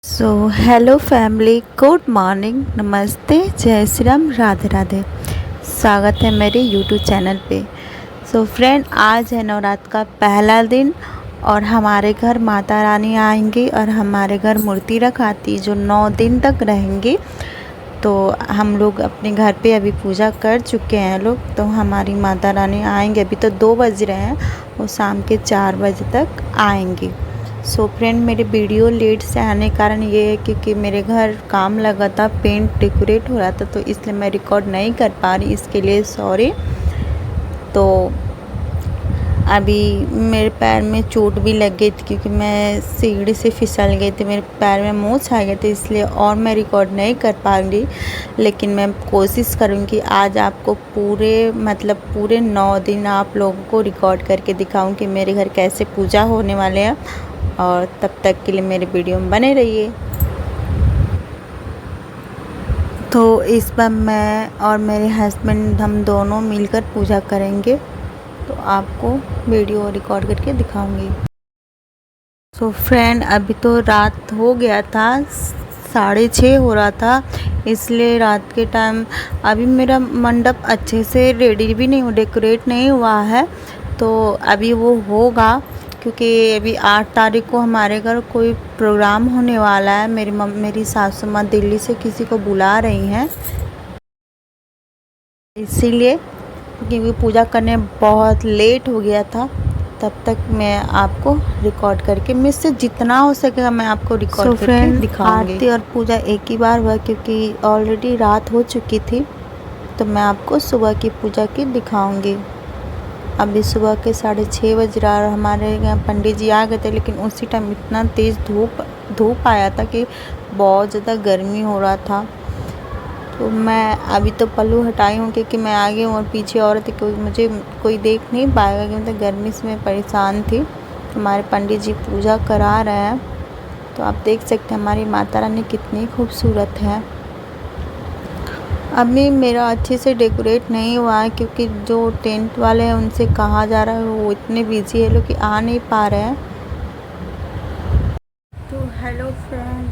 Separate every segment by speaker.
Speaker 1: Hello family, good morning, नमस्ते, जय श्री राम, राधे राधे। स्वागत है मेरे यूट्यूब चैनल पे। फ्रेंड, आज है नवरात्र का पहला दिन और हमारे घर माता रानी आएंगी और हमारे घर मूर्ति रखाती जो 9 दिन तक रहेंगी। तो हम लोग अपने घर पे अभी पूजा कर चुके हैं लोग। तो हमारी माता रानी आएंगे, अभी तो 2 बज रहे हैं, वो शाम के 4 बजे तक आएंगी। फ्रेंड, मेरे वीडियो लेट से आने का कारण ये है क्योंकि मेरे घर काम लगा था, पेंट डेकोरेट हो रहा था, तो इसलिए मैं रिकॉर्ड नहीं कर पा रही, इसके लिए सॉरी। तो अभी मेरे पैर में चोट भी लग गई थी क्योंकि मैं सीढ़ी से फिसल गई थी, मेरे पैर में मोच आ गए थे, इसलिए और मैं रिकॉर्ड नहीं कर पाऊँगी। लेकिन मैं कोशिश करूँगी आज आपको पूरे 9 दिन आप लोगों को रिकॉर्ड करके दिखाऊँ कि मेरे घर कैसे पूजा होने वाले हैं। और तब तक के लिए मेरे वीडियो में बने रहिए। तो इस बार मैं और मेरे हस्बैंड हम दोनों मिलकर पूजा करेंगे, तो आपको वीडियो रिकॉर्ड करके दिखाऊंगी। फ्रेंड, अभी तो रात हो गया था, 6:30 हो रहा था, इसलिए रात के टाइम अभी मेरा मंडप अच्छे से रेडी भी नहीं, डेकोरेट नहीं हुआ है। तो अभी वो होगा क्योंकि अभी 8 तारीख को हमारे घर कोई प्रोग्राम होने वाला है। मेरी सासू माँ दिल्ली से किसी को बुला रही हैं, इसीलिए क्योंकि पूजा करने बहुत लेट हो गया था। तब तक मैं आपको रिकॉर्ड करके मुझसे जितना हो सकेगा मैं आपको रिकॉर्ड करके दिखाऊंगी। आरती और पूजा एक ही बार हुआ क्योंकि ऑलरेडी रात हो चुकी थी, तो मैं आपको सुबह की पूजा की दिखाऊंगी। अभी सुबह के 6:30 बज रहा और हमारे यहाँ पंडित जी आ गए थे, लेकिन उसी टाइम इतना तेज़ धूप आया था कि बहुत ज़्यादा गर्मी हो रहा था। तो मैं अभी तो पल्लू हटाई हूँ क्योंकि मैं आगे हूँ और पीछे औरत है, क्योंकि मुझे कोई देख नहीं पाएगा क्योंकि गर्मी से मैं परेशान थी। हमारे पंडित जी पूजा करा रहे हैं, तो आप देख सकते हैं हमारी माता रानी कितनी खूबसूरत है। अभी मेरा अच्छे से डेकोरेट नहीं हुआ है क्योंकि जो टेंट वाले हैं उनसे कहा जा रहा है, वो इतने बिजी है लोग कि आ नहीं पा रहे हैं। तो हेलो फ्रेंड,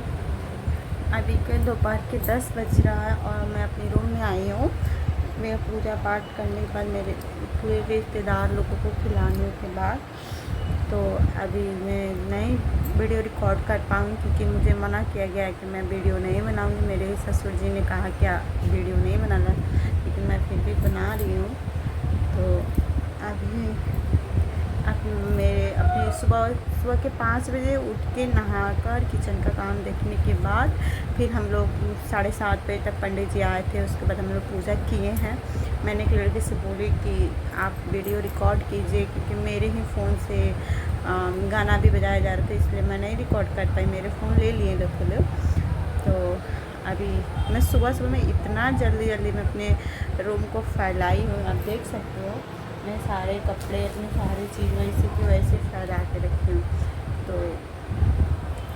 Speaker 1: अभी के दोपहर के 10 बज रहा है और मैं अपने रूम में आई हूँ। मेरा पूजा पाठ करने के बाद मेरे पूरे रिश्तेदार लोगों को खिलाने के बाद तो अभी मैं नई वीडियो रिकॉर्ड कर पाऊँ क्योंकि मुझे मना किया गया है कि मैं वीडियो नहीं बनाऊँगी। मेरे ससुर जी ने कहा क्या वीडियो नहीं बनाना, लेकिन मैं फिर भी बना रही हूँ। तो अभी मेरे अपने सुबह के 5 बजे उठ के नहाकर किचन का काम देखने के बाद फिर हम लोग 7:30 बजे तक पंडित जी आए थे, उसके बाद हम लोग पूजा किए हैं। मैंने एक लड़के से बोली कि आप वीडियो रिकॉर्ड कीजिए क्योंकि मेरे ही फ़ोन से गाना भी बजाया जा रहा था, इसलिए मैं नहीं रिकॉर्ड कर पाई, मेरे फ़ोन ले लिए लोग। तो अभी मैं सुबह में इतना जल्दी मैं अपने रूम को फैलाई हूँ, आप देख सकते हो। मैं सारे कपड़े अपनी सारी चीज़ वैसे की वैसे फैला के रखी हूँ। तो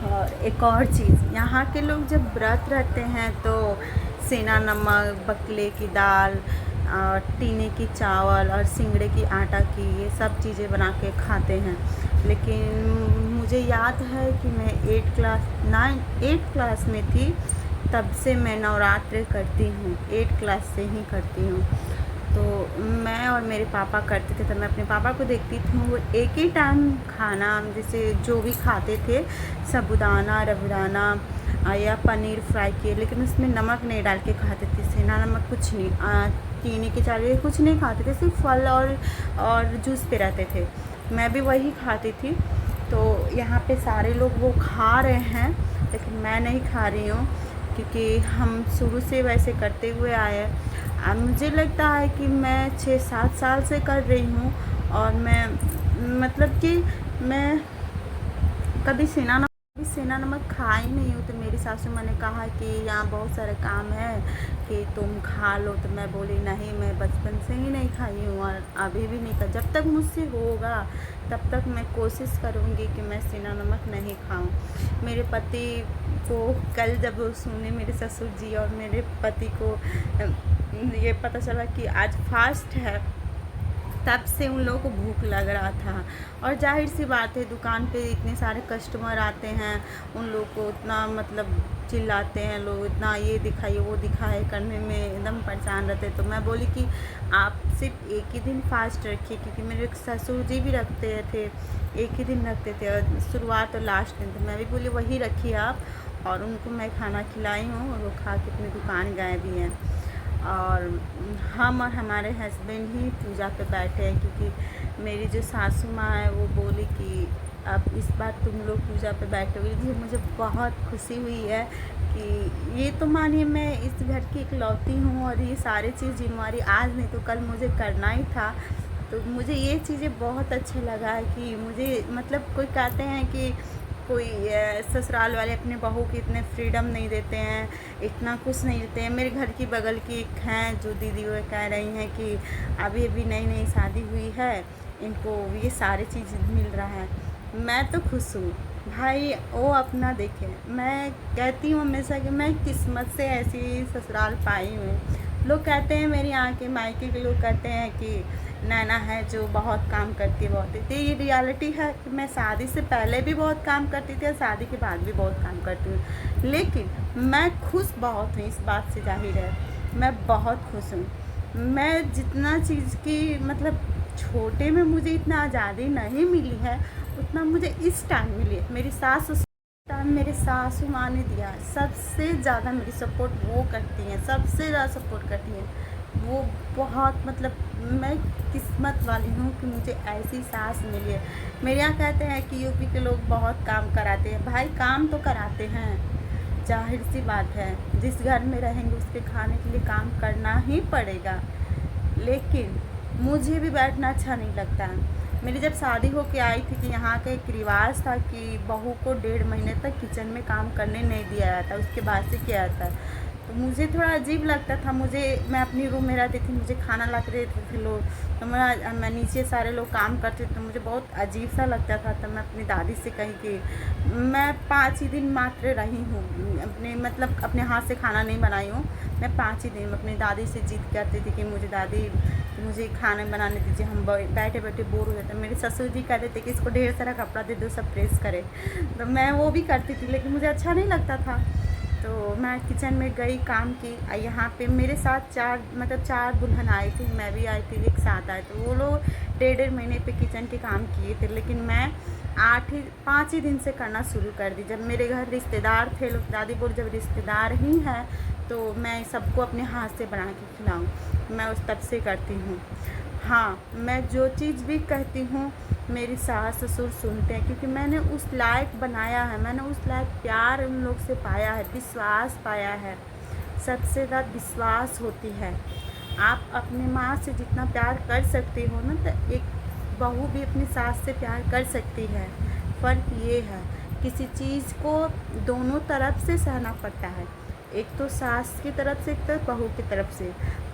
Speaker 1: और एक और चीज़, यहाँ के लोग जब व्रत रहते हैं तो सेना नमक, बकले की दाल और टीने की चावल और सिंगड़े की आटा की ये सब चीज़ें बना के खाते हैं। लेकिन मुझे याद है कि मैं 8 क्लास में थी, तब से मैं नवरात्र करती हूँ, 8 क्लास से ही करती हूँ। तो मैं और मेरे पापा करते थे, तो मैं अपने पापा को देखती थी, वो एक ही टाइम खाना जैसे जो भी खाते थे, साबूदाना, रबूदाना या पनीर फ्राई किए, लेकिन उसमें नमक नहीं डाल के खाते थे, सेना नमक कुछ नहीं, चीनी की चावल कुछ नहीं खाते थे, सिर्फ फल और जूस पे रहते थे। मैं भी वही खाती थी। तो यहाँ पे सारे लोग वो खा रहे हैं, लेकिन मैं नहीं खा रही हूँ क्योंकि हम शुरू से वैसे करते हुए आए हैं। मुझे लगता है कि मैं 6-7 साल से कर रही हूँ और मैं मतलब कि मैं कभी सेना नमक खा ही नहीं हूँ। तो मेरी सासू माँ ने कहा कि यहाँ बहुत सारे काम है कि तुम खा लो, तो मैं बोली नहीं, मैं बचपन से ही नहीं खाई हूँ और अभी भी नहीं खा, जब तक मुझसे होगा तब तक मैं कोशिश करूँगी कि मैं सेना नमक नहीं खाऊँ। मेरे पति को कल जब सुने, मेरे ससुर जी और मेरे पति को ये पता चला कि आज फास्ट है, तब से उन लोगों को भूख लग रहा था। और जाहिर सी बात है, दुकान पे इतने सारे कस्टमर आते हैं, उन लोग को उतना मतलब चिल्लाते हैं लोग, इतना ये दिखाइए वो दिखाए करने में एकदम परेशान रहते। तो मैं बोली कि आप सिर्फ एक ही दिन फास्ट रखिए, क्योंकि मेरे ससुर जी भी रखते थे, एक ही दिन रखते थे, और शुरुआत और लास्ट दिन। तो मैं भी बोली वही रखिए आप, और उनको मैं खाना खिलाई हूँ, और वो खा के अपनी दुकान गए भी हैं। और हम और हमारे हस्बैंड ही पूजा पे बैठे हैं, क्योंकि मेरी जो सासू माँ है वो बोली कि अब इस बार तुम लोग पूजा पे बैठे हुए। जी मुझे बहुत खुशी हुई है कि ये तो मानिए मैं इस घर की इकलौती हूँ, और ये सारी चीज़ जिम्मेवारी आज नहीं तो कल मुझे करना ही था। तो मुझे ये चीज़ें बहुत अच्छा लगा है कि मुझे मतलब कोई कहते हैं कि कोई ससुराल वाले अपने बहू को इतने फ्रीडम नहीं देते हैं, इतना कुछ नहीं देते हैं। मेरे घर की बगल की एक हैं जो दीदी, वो कह रही हैं कि अभी अभी नई नई शादी हुई है, इनको ये सारी चीज़ मिल रहा है। मैं तो खुश हूँ भाई, वो अपना देखें। मैं कहती हूँ हमेशा कि मैं किस्मत से ऐसी ससुराल पाई हूँ। लोग कहते हैं, मेरे यहाँ के मायके के लोग कहते हैं कि नैना है जो बहुत काम करती है, बहुत। तो ये रियलिटी है कि मैं शादी से पहले भी बहुत काम करती थी और शादी के बाद भी बहुत काम करती हूँ, लेकिन मैं खुश बहुत हूँ। इस बात से जाहिर है मैं बहुत खुश हूँ। मैं जितना चीज़ की मतलब छोटे में मुझे इतना आज़ादी नहीं मिली है, उतना मुझे इस टाइम मिली है। मेरी सास टाइम मेरे सासू माँ ने दिया है। सबसे ज़्यादा मेरी सपोर्ट वो करती हैं, सबसे ज़्यादा सपोर्ट करती हैं वो। बहुत मतलब मैं किस्मत वाली हूँ कि मुझे ऐसी सास मिली है। मेरे यहाँ कहते हैं कि यूपी के लोग बहुत काम कराते हैं। भाई काम तो कराते हैं, जाहिर सी बात है, जिस घर में रहेंगे उसके खाने के लिए काम करना ही पड़ेगा। लेकिन मुझे भी बैठना अच्छा नहीं लगता है। मेरी जब शादी हो के आई थी कि यहाँ का एक रिवाज था कि बहू को 1.5 महीने तक किचन में काम करने नहीं दिया जाता, उसके बाद से किया जाता है। तो मुझे थोड़ा अजीब लगता था। मैं अपनी रूम में रहती थी, मुझे खाना ला के देते थे लोग, तो मैं नीचे सारे लोग काम करते थे, तो मुझे बहुत अजीब सा लगता था। तो मैं अपनी दादी से कही कि मैं 5 ही दिन मात्र रही हूँ, अपने हाथ से खाना नहीं बनाई हूँ, मैं 5 ही दिन। अपनी दादी से जिद करती थी कि मुझे दादी मुझे खाना बनाने दीजिए, हम बैठे बैठे बोर हो जाते। मेरे ससुर जी कहते थे कि इसको ढेर सारा कपड़ा दे दो, सब प्रेस करे। तो मैं वो भी करती थी, लेकिन मुझे अच्छा नहीं लगता था। तो मैं किचन में गई, काम की। यहाँ पे मेरे साथ 4 दुल्हन आई थी, मैं भी आई थी, एक साथ आए। तो वो लोग 1.5 महीने पे किचन के काम किए थे, लेकिन मैं 5 ही दिन से करना शुरू कर दी। जब मेरे घर रिश्तेदार थे लोग, दादी बोल जब रिश्तेदार ही हैं तो मैं सबको अपने हाथ से बना के खिलाऊँ, मैं उस तब से करती हूँ। हाँ, मैं जो चीज़ भी कहती हूँ मेरी सास ससुर सुनते हैं, क्योंकि मैंने उस लायक बनाया है, मैंने उस लायक प्यार उन लोग से पाया है, विश्वास पाया है। सबसे ज़्यादा विश्वास होती है। आप अपनी माँ से जितना प्यार कर सकते हो ना, तो एक बहू भी अपनी सास से प्यार कर सकती है। फ़र्क ये है, किसी चीज़ को दोनों तरफ से सहना पड़ता है, एक तो सास की तरफ से, एक तो बहू की तरफ से,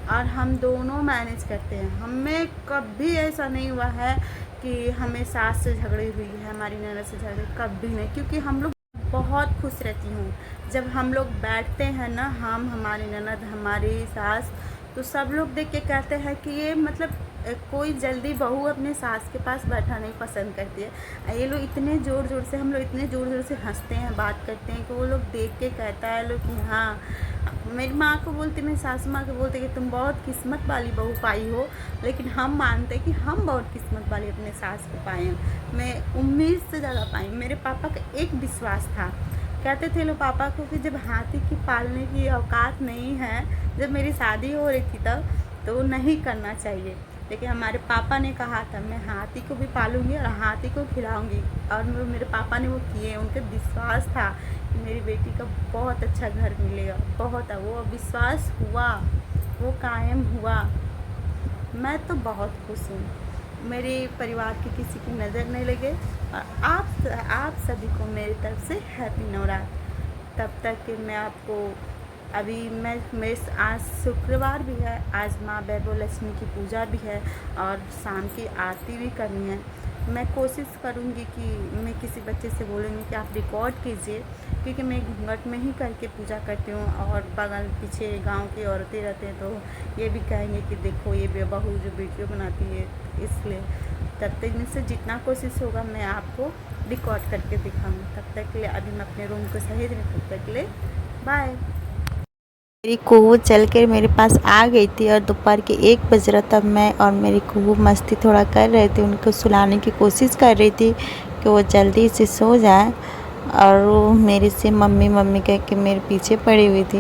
Speaker 1: और हम दोनों मैनेज करते हैं। हमें कभी ऐसा नहीं हुआ है कि हमें सास से झगड़ी हुई है, हमारी ननद से झगड़ी, कभी नहीं। क्योंकि हम लोग बहुत खुश रहती हूँ जब हम लोग बैठते हैं ना, हम, हमारी ननद, हमारी सास, तो सब लोग देख के कहते हैं कि ये मतलब कोई जल्दी बहू अपने सास के पास बैठा नहीं पसंद करती है। ये लोग इतने ज़ोर ज़ोर से, हम लोग इतने ज़ोर ज़ोर से हंसते हैं, बात करते हैं कि वो लोग देख के कहता है लोग कि हाँ। मेरी माँ को बोलती, मेरी सासू माँ को बोलते कि तुम बहुत किस्मत वाली बहू पाई हो, लेकिन हम मानते कि हम बहुत किस्मत वाली अपने सास को पाए हैं। मैं उम्मीद से ज़्यादा पाई। मेरे पापा का एक विश्वास था, कहते थे लोग पापा को कि जब हाथी की पालने की औकात नहीं है, जब मेरी शादी हो रही थी तब, तो वो नहीं करना चाहिए। लेकिन हमारे पापा ने कहा था मैं हाथी को भी पालूंगी और हाथी को खिलाऊंगी, और मेरे पापा ने वो किए। उनके विश्वास था कि मेरी बेटी का बहुत अच्छा घर मिलेगा, बहुत। वो विश्वास हुआ, वो कायम हुआ। मैं तो बहुत खुश हूँ। मेरे परिवार की किसी की नज़र नहीं लगे, और आप सभी को मेरी तरफ से हैप्पी नवरात्र। तब तक कि मैं आपको अभी मैं आज शुक्रवार भी है, आज माँ वैभव लक्ष्मी की पूजा भी है, और शाम की आरती भी करनी है। मैं कोशिश करूँगी कि मैं किसी बच्चे से बोलूँगी कि आप रिकॉर्ड कीजिए, क्योंकि मैं घूंघट में ही करके पूजा करती हूँ और बगल पीछे गांव की औरतें रहते हैं तो ये भी कहेंगे कि देखो ये बहू जो वीडियो बनाती है, इसलिए तब तक मुझसे जितना कोशिश होगा मैं आपको रिकॉर्ड करके दिखाऊंगी। तब तक के लिए अभी मैं अपने रूम को सही रही, तब तक के लिए बाय। मेरी कुहू चल कर मेरे पास आ गई थी और दोपहर के 1 बज रहा था। मैं और मेरी कुहू मस्ती थोड़ा कर रहे थे, उनको सुलाने की कोशिश कर रही थी कि वो जल्दी से सो जाए, और वो मेरे से मम्मी मम्मी कह के मेरे पीछे पड़ी हुई थी।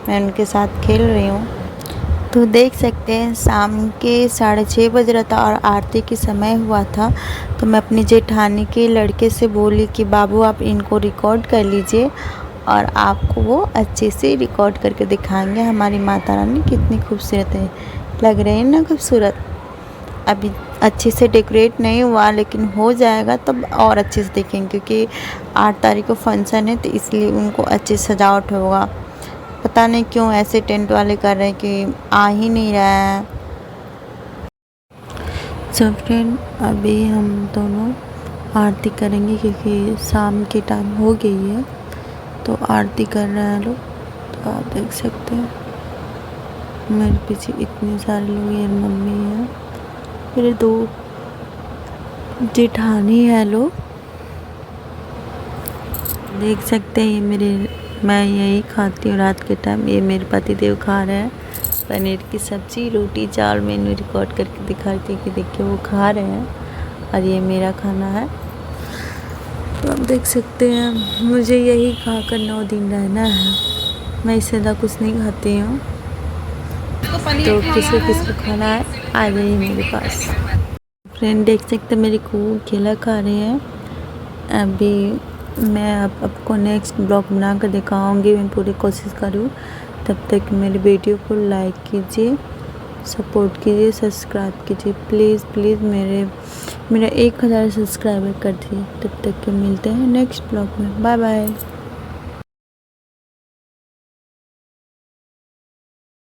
Speaker 1: मैं उनके साथ खेल रही हूँ। तो देख सकते हैं शाम के 6:30 बज रहा था और आरती के समय हुआ था। तो मैं अपनी जेठानी के लड़के से बोली कि बाबू आप इनको रिकॉर्ड कर लीजिए और आपको वो अच्छे से रिकॉर्ड करके दिखाएंगे हमारी माता रानी कितनी खूबसूरत है। लग रही है ना खूबसूरत। अभी अच्छे से डेकोरेट नहीं हुआ, लेकिन हो जाएगा तब और अच्छे से देखेंगे, क्योंकि 8 तारीख को फंक्शन है तो इसलिए उनको अच्छे सजावट होगा। पता नहीं क्यों ऐसे टेंट वाले कर रहे हैं कि आ ही नहीं रहा है। सो फ्रेंड, अभी हम दोनों आरती करेंगे क्योंकि शाम के टाइम हो गई है, तो आरती कर रहे हैं लोग। तो आप देख सकते हैं मेरे पीछे इतने सारे लोग हैं। मम्मी है, मेरे 2 जेठानी है लोग, देख सकते हैं। मैं यही खाती हूँ रात के टाइम। ये मेरे पति देव खा रहे हैं पनीर की सब्ज़ी, रोटी, चावल। मैंने रिकॉर्ड करके दिखाती हूँ कि देखिए वो खा रहे हैं और ये मेरा खाना है। तो आप देख सकते हैं मुझे यही खाकर 9 दिन रहना है। मैं इससे ज़्यादा कुछ नहीं खाती हूँ। तो किसको खाना है आ जाइए मेरे पास। फ्रेंड देख सकते मेरी कुहू केला खा रही है। अभी मैं आपको नेक्स्ट ब्लॉग बना कर दिखाऊँगी। मैं पूरी कोशिश करूँ। तब तक मेरी वीडियो को लाइक कीजिए, सपोर्ट कीजिए, सब्सक्राइब कीजिए प्लीज़ प्लीज़। मेरा 1000 सब्सक्राइबर कर दिए। तब तक के मिलते हैं नेक्स्ट ब्लॉग में। Bye bye.